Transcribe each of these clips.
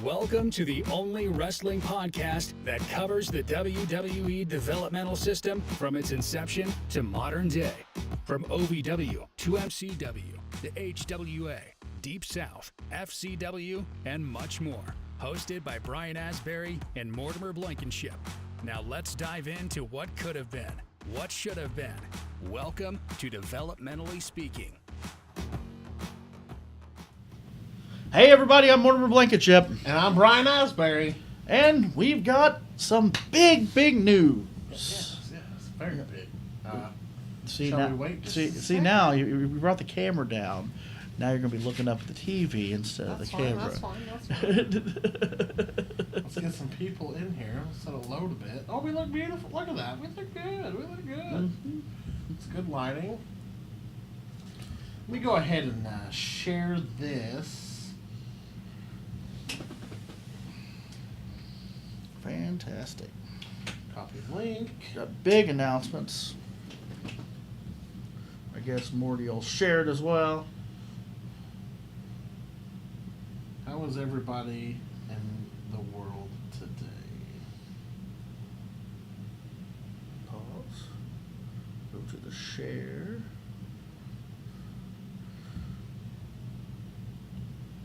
Welcome to the only wrestling podcast that covers the WWE developmental system from its inception to modern day. From OVW to MCW, the HWA, Deep South, FCW, and much more. Hosted by Brian Asbury and Mortimer Blankenship. Now let's dive into what could have been, what should have been. Welcome to Developmentally Speaking. Hey everybody, I'm Mortimer Blankenship. And I'm Brian Asbury. And we've got some big news. Yes, very big. See shall now, we wait just see, a see second? now, you brought the camera down. Now you're going to be looking up at the TV instead of the camera. That's fine. Let's get some people in here. Let's let it load a bit. Oh, we look beautiful. Look at that. We look good. Mm-hmm. It's good lighting. Let me go ahead and share this. Fantastic. Copy link. Got big announcements. I guess Morty will share it as well. How is everybody in the world today? Pause. Go to the share.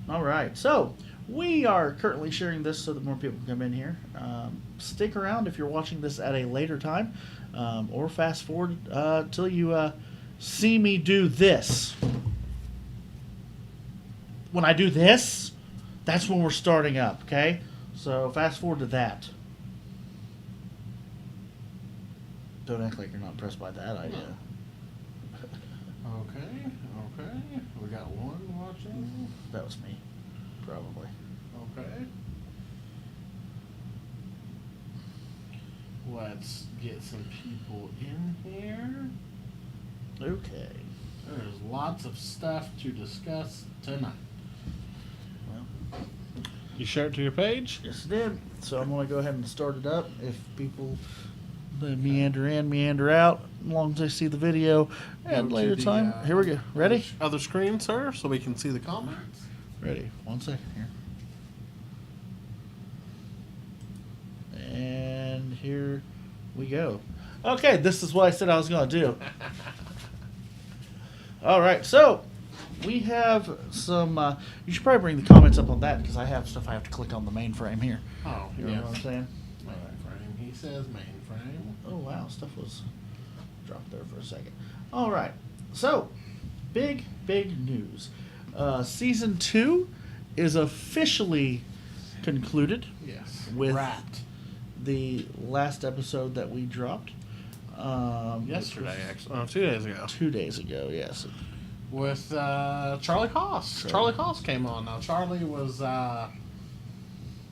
All right, so we are currently sharing this so that more people can come in here. Stick around if you're watching this at a later time, or fast forward till you see me do this. When I do this, that's when we're starting up, okay? So fast forward to that. Don't act like you're not impressed by that idea. Okay. We got one watching. That was me, probably. Okay. Let's get some people in here. Okay. There's lots of stuff to discuss tonight. Well, You share it to your page? yes, it did. So I'm going to go ahead and start it up. If people meander in, meander out, as long as they see the video at a Go later to the, time. Here we go. Ready? Other screen, sir, so we can see the comments. Ready. 1 second here. And here we go. Okay, this is what I said I was going to do. All right, so we have some. You should probably bring the comments up on that because I have stuff I have to click on the mainframe here. Oh, You know what I'm saying? Mainframe. He says mainframe. Oh wow, stuff was dropped there for a second. All right, so big news. Season 2 is officially concluded. Yes. With Wrapped. the last episode that we dropped. Yesterday, actually. 2 days ago. 2 days ago, yes. With Charlie Haas. Charlie Haas came on. Now, Charlie was...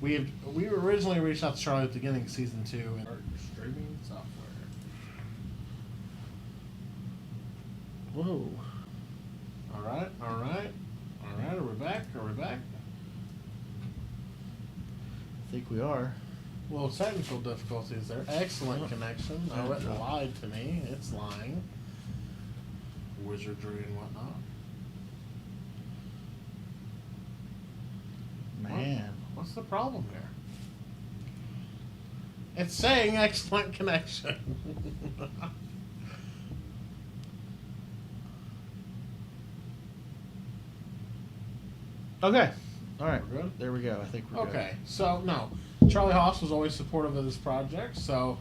We originally reached out to Charlie at the beginning of Season 2 in our streaming software. Whoa. All right. Are we back? I think we are. Well, technical difficulties there. Excellent connection. Oh, it lied to me. It's lying. Wizardry and whatnot. Man. What's the problem here? It's saying excellent connection. Okay. All right. We're good? There we go. I think we're good. Okay, so no, Charlie Haas was always supportive of this project. So,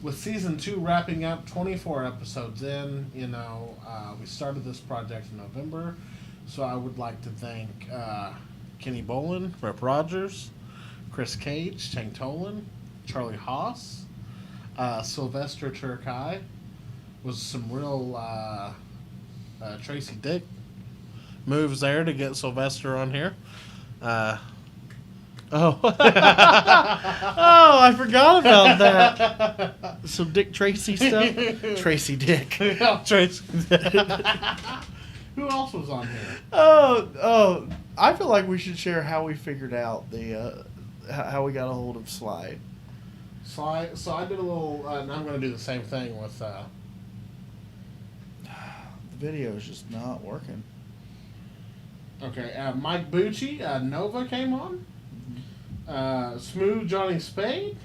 with season 2 wrapping up, 24 episodes in, we started this project in November. So I would like to thank Kenny Bolin, Rep Rogers, Chris Cage, Tank Tolan, Charlie Haas, Sylvester Turkai. Was some real Tracy Dick moves there to get Sylvester on here. Oh. Oh, I forgot about that. Some Dick Tracy stuff. Tracy Dick. Tracy. Who else was on here? Oh, I feel like we should share how we figured out the how we got a hold of Sly. So I did a little, and I'm going to do the same thing with... The video is just not working. Okay, Mike Bucci, Nova came on. Smooth Johnny Spade,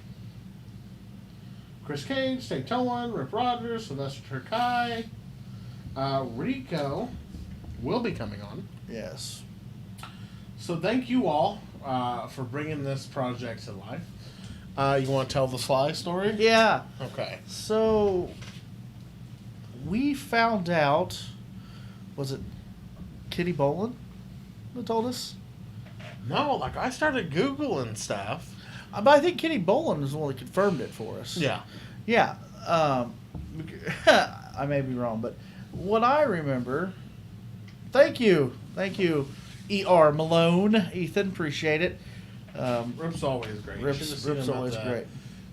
Chris Cage, Tate Tolan, Rip Rogers, Sylvester Terkay, Rico will be coming on. Yes. So thank you all for bringing this project to life. You want to tell the Sly story? Yeah. Okay. So we found out, was it Kitty Bolin that told us? No, like I started Googling stuff. But I think Kitty Bolin is the one that confirmed it for us. Yeah. Yeah. I may be wrong, but what I remember, thank you, E.R. Malone, Ethan, appreciate it. Rip's always great. You should have seen Rip's him at always the- great.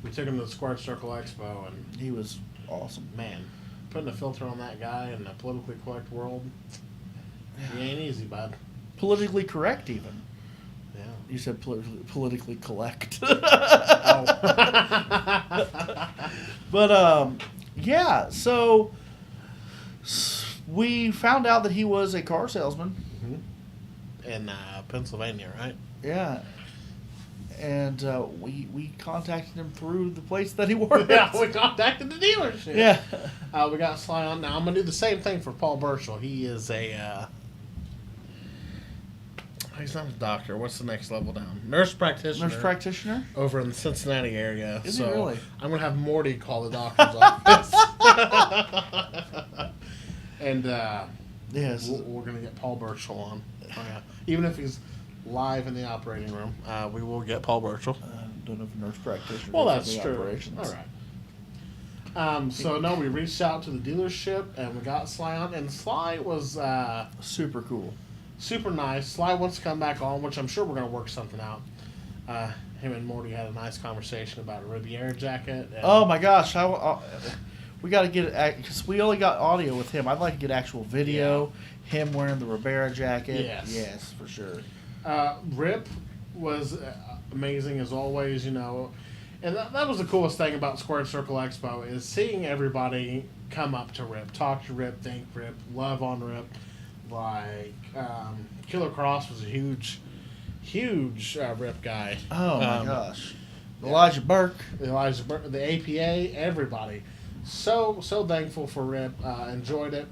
We took him to the Squared Circle Expo, and He was awesome. man, putting a filter on that guy in the politically correct world, he ain't easy, bud. Politically correct, even. Yeah. You said politically collect. Oh. But, yeah, so we found out that he was a car salesman. In Pennsylvania, right? Yeah. And we contacted him through the place that he worked. Yeah, we contacted the dealership. Yeah. We got Sly on. Now, I'm going to do the same thing for Paul Burchell. He is a... he's not a doctor. What's the next level down? Nurse practitioner. Nurse practitioner? Over in the Cincinnati area. Is he really? I'm going to have Morty call the doctor's office. And Yes. we're going to get Paul Burchell on. Oh, yeah. Even if he's live in the operating room, we will get Paul Burchell. Don't know if a nurse practitioner. Well, does that's the true. operations. All right. So, no, we reached out to the dealership, and we got Sly on. And Sly was Super cool. super nice. Sly wants to come back on, which I'm sure we're going to work something out. Him and Morty had a nice conversation about a Riviera jacket. And Oh my gosh! We got to get it because we only got audio with him. I'd like to get actual video. Him wearing the Ribera jacket. Yes. For sure. Rip was amazing as always, you know. And that was the coolest thing about Squared Circle Expo is seeing everybody come up to Rip, talk to Rip, thank Rip, love on Rip. Like, Killer Cross was a huge Rip guy. Oh my gosh! Elijah Burke. Elijah Burke, the APA, everybody. So thankful for Rip. Enjoyed it.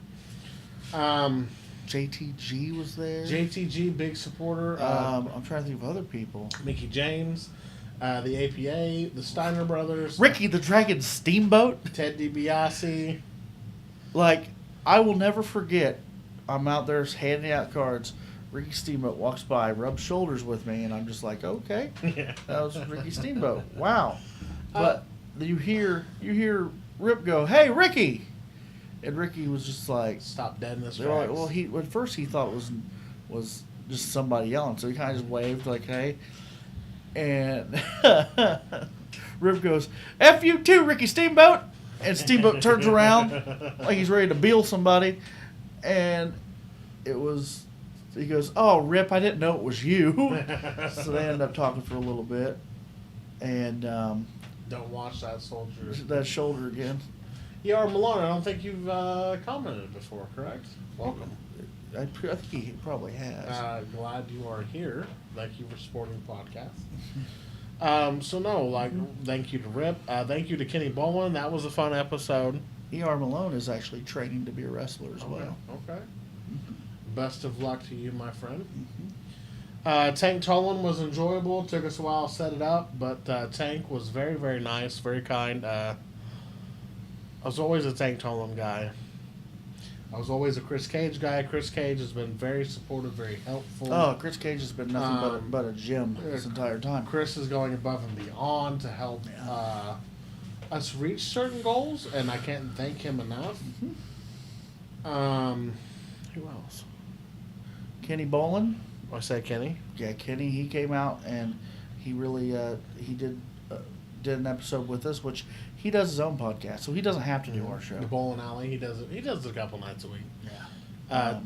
JTG was there. JTG, big supporter. I'm trying to think of other people. Mickey James, the APA, the Steiner brothers, Ricky the Dragon Steamboat. Ted DiBiase. Like, I will never forget. I'm out there handing out cards. Ricky Steamboat walks by, rubs shoulders with me, and I'm just like, okay, Yeah. that was Ricky Steamboat. Wow. But you hear Rip go, "Hey, Ricky," and Ricky was just like, Stop dead in this they were like, tracks. well, at first he thought it was just somebody yelling, so he kind of just waved like, "Hey," and Rip goes, "F you too, Ricky Steamboat," and Steamboat turns around like he's ready to beal somebody, and it was. He goes, "Oh, Rip, I didn't know it was you." So they ended up talking for a little bit, and Don't watch that soldier. that shoulder again. E.R. Malone, I don't think you've commented before, correct? Welcome. I think he probably has. Glad you are here. Thank you for supporting the podcast. Thank you to Rip. Thank you to Kenny Bowen. That was a fun episode. E.R. Malone is actually training to be a wrestler as well. Okay. Best of luck to you, my friend. Tank Tolan was enjoyable. Took us a while to set it up, but Tank was very, very nice, very kind. I was always a Tank Tolan guy. I was always a Chris Cage guy. Chris Cage has been very supportive, very helpful. Oh, Chris Cage has been nothing but a gem this entire time. Chris is going above and beyond to help us reach certain goals, and I can't thank him enough. Who else? Kenny Bolin. I say Kenny. Yeah, Kenny. He came out and he really he did an episode with us, which he does his own podcast, so he doesn't have to do our show. The Bowling Alley. He does it. He does it a couple nights a week. Yeah.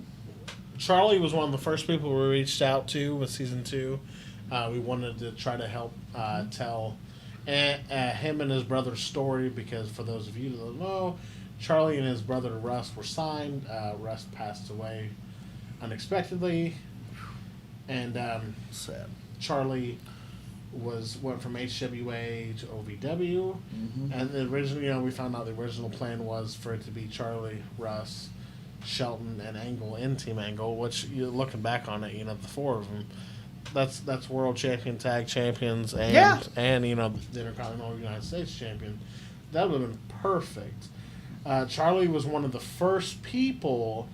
Charlie was one of the first people we reached out to with season 2. We wanted to try to help tell him and his brother's story, because for those of you that don't know, Charlie and his brother Russ were signed. Russ passed away unexpectedly, and Sad. Charlie went from HWA to OVW, and originally, we found out the original plan was for it to be Charlie, Russ, Shelton, and Angle in Team Angle. Which, looking back on it, the four of them, that's world champion, tag champions, and the Intercontinental United States champion. That would have been perfect. Charlie was one of the first people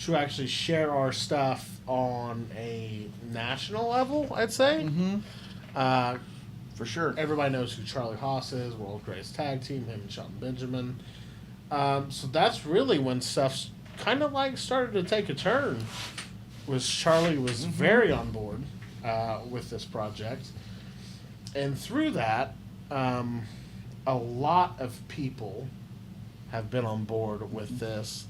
to actually share our stuff on a national level, I'd say. For sure. Everybody knows who Charlie Haas is, World Greatest Tag Team, him and Shelton Benjamin. So that's really when stuff kind of started to take a turn. Charlie was very on board with this project. And through that, a lot of people have been on board with this.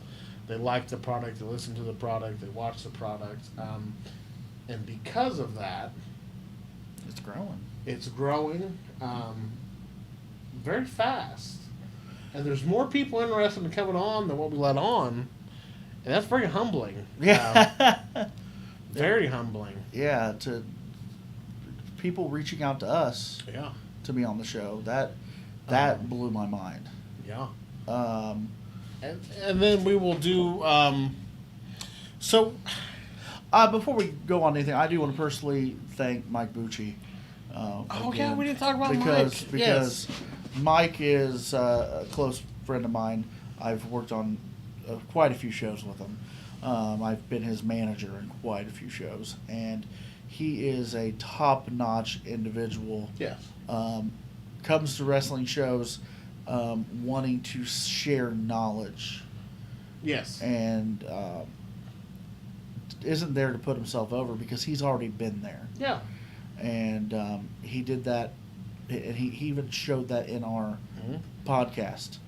They like the product, they listen to the product, they watch the product. And because of that, it's growing. It's growing very fast. And there's more people interested in coming on than what we let on. And that's very humbling. Yeah. Very humbling. Yeah, to people reaching out to us Yeah. to be on the show. That blew my mind. Yeah. And then we will do so before we go on anything, I do want to personally thank Mike Bucci. We didn't talk about Mike. Because Mike is a close friend of mine. I've worked on quite a few shows with him. I've been his manager in quite a few shows, and he is a top-notch individual. Yes. Comes to wrestling shows wanting to share knowledge. Yes. And isn't there to put himself over because he's already been there. Yeah. And he did that, and he even showed that in our podcast.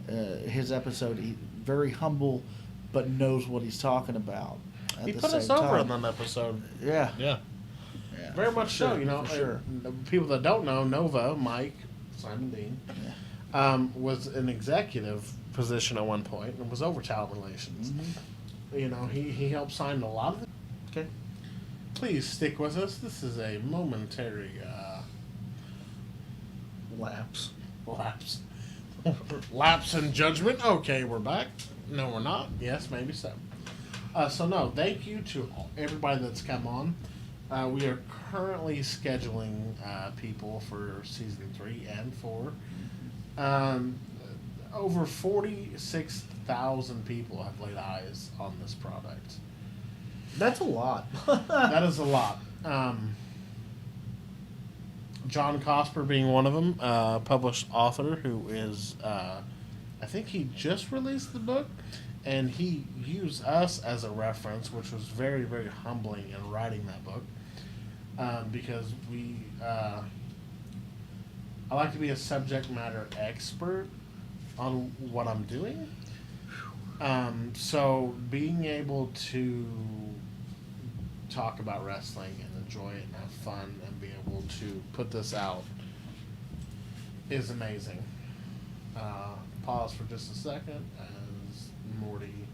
His episode, he very humble, but knows what he's talking about. He put us over in that episode. Yeah. Yeah. Very much so, For sure. People that don't know, Nova, Mike, Simon Dean, was an executive position at one point and was over talent relations. He helped sign a lot of it. Okay. Please stick with us. This is a momentary Lapse. Lapse in judgment. Okay, we're back. No, we're not. Yes, maybe so. No, thank you to everybody that's come on. We are currently scheduling people for season 3 and 4. Over 46,000 people have laid eyes on this product. That's a lot. That is a lot. John Cosper being one of them, published author who is, I think he just released the book, and he used us as a reference, which was very, very humbling in writing that book. Because I like to be a subject matter expert on what I'm doing. So being able to talk about wrestling and enjoy it and have fun and be able to put this out is amazing. Pause for just a second as Morty